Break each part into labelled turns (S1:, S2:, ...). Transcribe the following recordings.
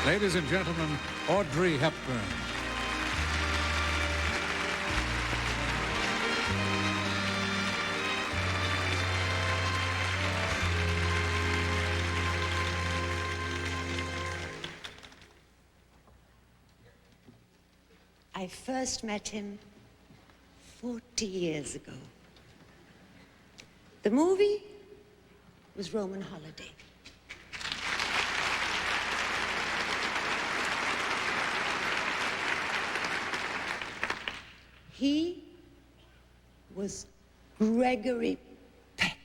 S1: Ladies and gentlemen, Audrey Hepburn.
S2: I first met him 40 years ago. The movie was Roman Holiday. He was Gregory Peck.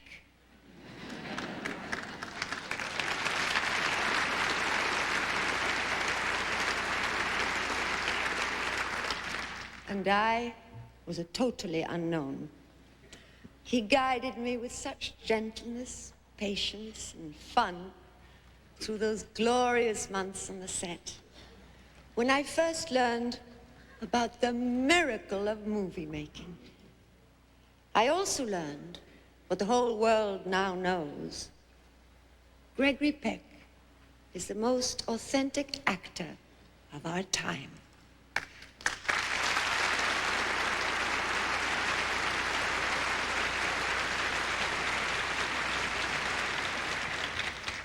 S2: And I was a totally unknown. He guided me with such gentleness, patience, and fun through those glorious months on the set, when I first learned about the miracle of movie making. I also learned what the whole world now knows. Gregory Peck is the most authentic actor of our time.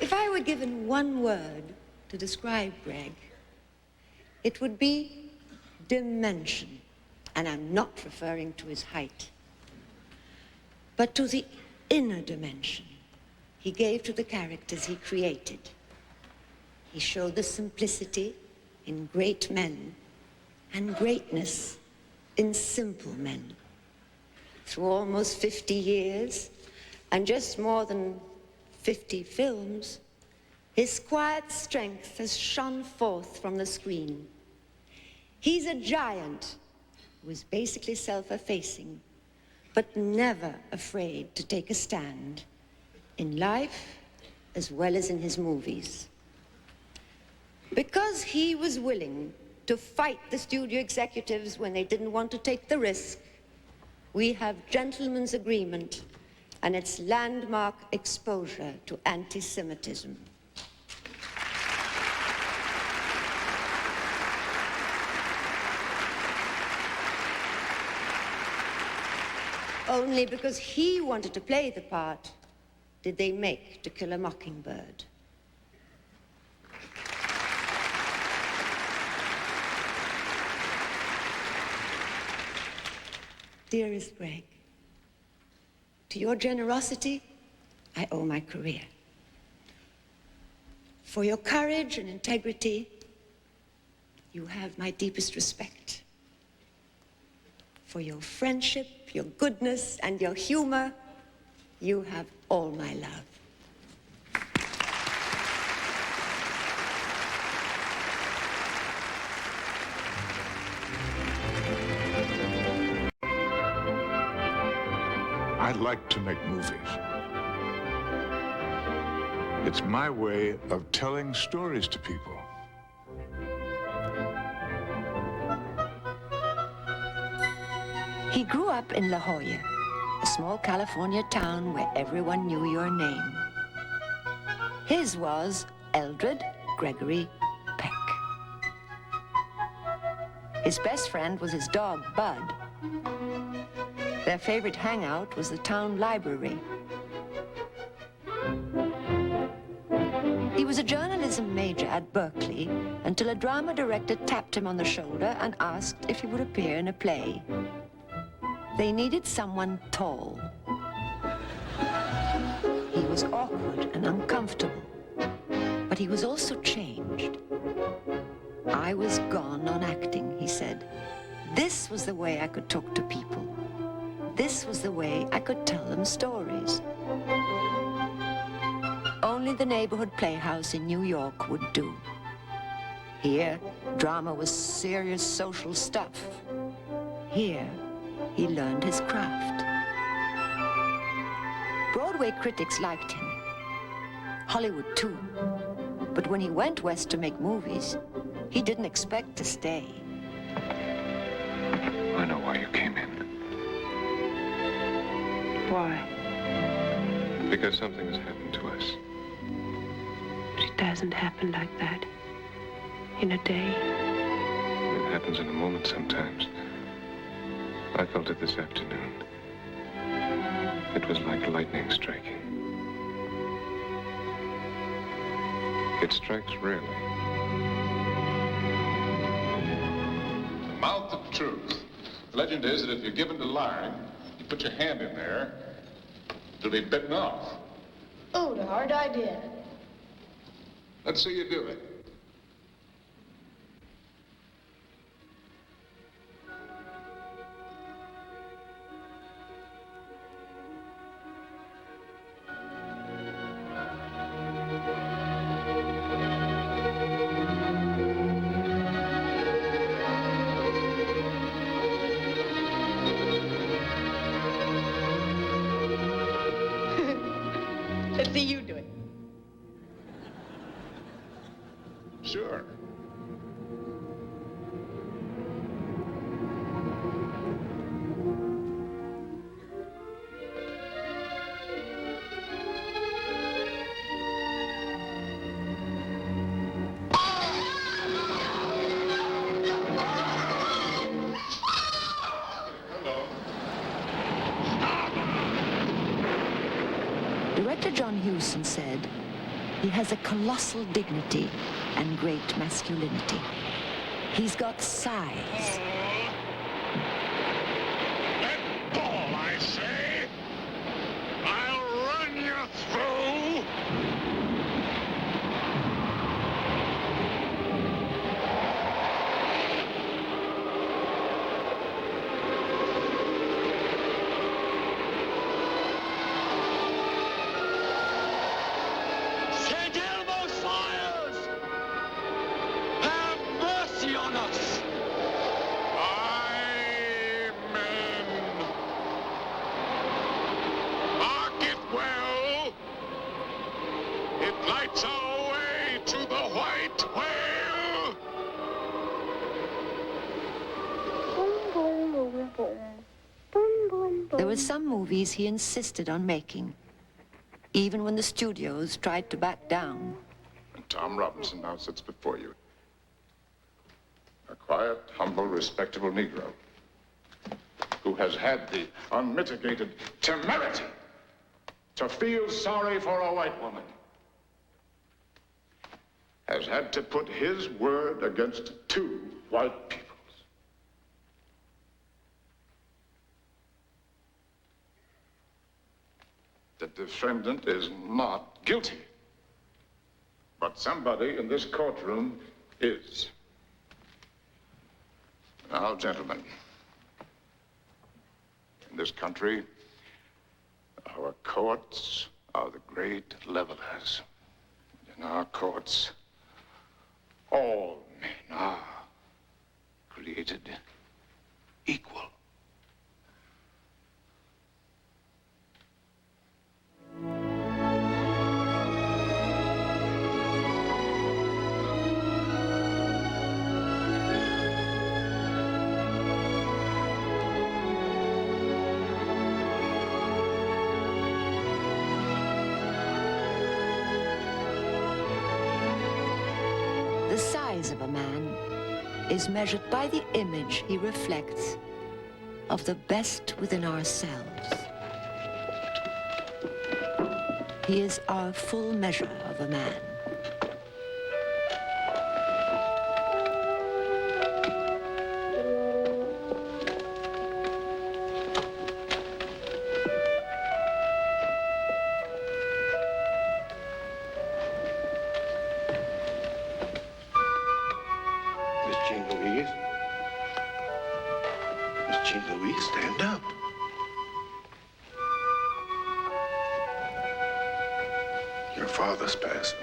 S2: If I were given one word to describe Greg, it would be dimension. And I'm not referring to his height, but to the inner dimension he gave to the characters he created. He showed the simplicity in great men and greatness in simple men. Through almost 50 years and just more than 50 films, his quiet strength has shone forth from the screen. He's a giant who is basically self-effacing, but never afraid to take a stand in life as well as in his movies. Because he was willing to fight the studio executives when they didn't want to take the risk, we have gentlemen's agreement and its landmark exposure to anti-Semitism. Only because he wanted to play the part did they make To Kill a Mockingbird. Dearest Greg, to your generosity, I owe my career. For your courage and integrity, you have my deepest respect. For your friendship, your goodness, and your humor, you have all my love.
S3: I like to make movies. It's my way of telling stories to people.
S2: He grew up in La Jolla, a small California town where everyone knew your name. His was Eldred Gregory Peck. His best friend was his dog, Bud. Their favorite hangout was the town library. He was a journalism major at Berkeley until a drama director tapped him on the shoulder and asked if he would appear in a play. They needed someone tall. He was awkward and uncomfortable, but he was also changed. I was gone on acting, he said. This was the way I could talk to people. This was the way I could tell them stories. Only the neighborhood playhouse in New York would do. Here, drama was serious social stuff. Here, he learned his craft. Broadway critics liked him. Hollywood too. But when he went west to make movies, he didn't expect to stay.
S3: I know why you came in.
S4: Why?
S3: Because something has happened to us.
S4: It doesn't happen like that. in a day.
S5: It happens in a moment sometimes. I felt it this afternoon. It was like lightning striking. It strikes rarely.
S3: The mouth of truth. The legend is that if you're given to lying, you put your hand in there, it'll be bitten off.
S6: Oh, the hard idea.
S3: Let's see you do it.
S6: Let's see you do it.
S3: Sure.
S2: Director John Huston said, "He has a colossal dignity and great masculinity. He's got size."
S3: Let ball, I say. I'll run you through.
S7: St. Elmo's fires! Have mercy on us!
S3: Amen. Mark it well. It lights our way to the white whale.
S2: There were some movies he insisted on making, even when the studios tried to back down.
S3: And Tom Robinson now sits before you. A quiet, humble, respectable Negro who has had the unmitigated temerity to feel sorry for a white woman. Has had to put his word against two white peoples. The defendant is not guilty. But somebody in this courtroom is. Now, gentlemen, in this country, our courts are the great levelers. In our courts, all men are created equal.
S2: The size of a man is measured by the image he reflects of the best within ourselves. He is our full measure of a man.
S8: Stand up. Your father's passing.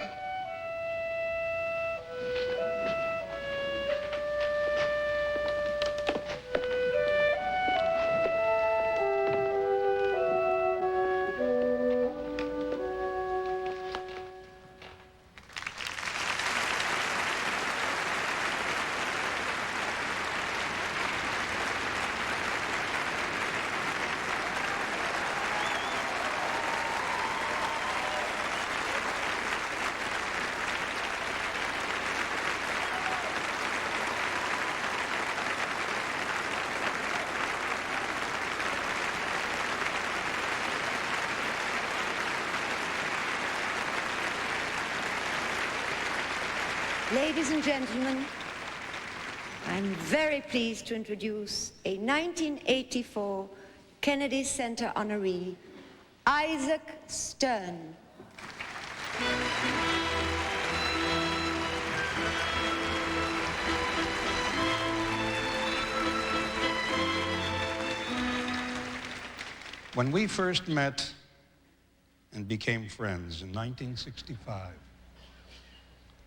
S2: Ladies and gentlemen, I'm very pleased to introduce a 1984 Kennedy Center honoree, Isaac Stern.
S4: When we first met and became friends in 1965,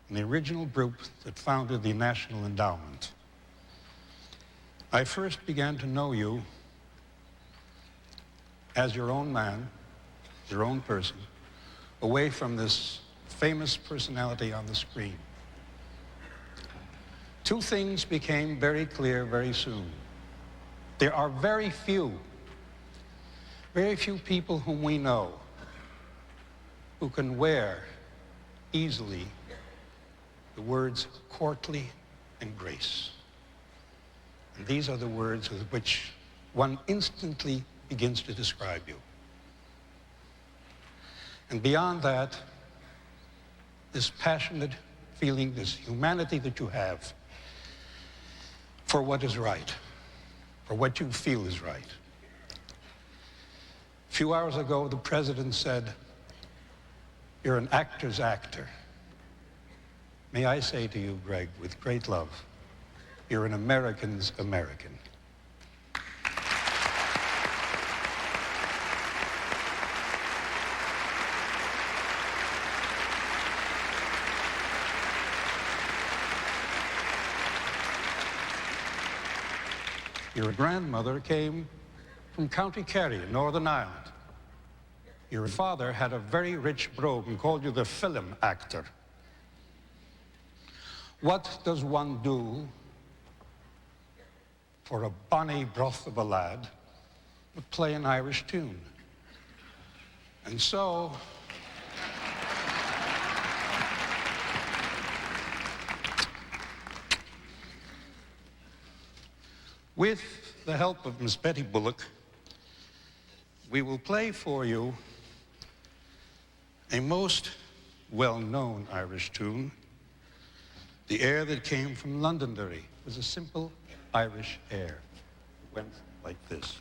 S4: in the original group that founded the National Endowment, I first began to know you as your own man, your own person, away from this famous personality on the screen. Two things became very clear very soon. There are very few people whom we know who can wear easily the words courtly and grace. And these are the words with which one instantly begins to describe you. And beyond that, this passionate feeling, this humanity that you have for what is right, for what you feel is right. A few hours ago, the president said, "You're an actor's actor." May I say to you, Greg, with great love, you're an American's American. Your grandmother came from County Kerry in Northern Ireland. Your father had a very rich brogue and called you the film actor. What does one do for a bonny broth of a lad but play an Irish tune? And so, with the help of Miss Betty Bullock, we will play for you a most well-known Irish tune, the air that came from Londonderry. It was a simple Irish air. It went like this.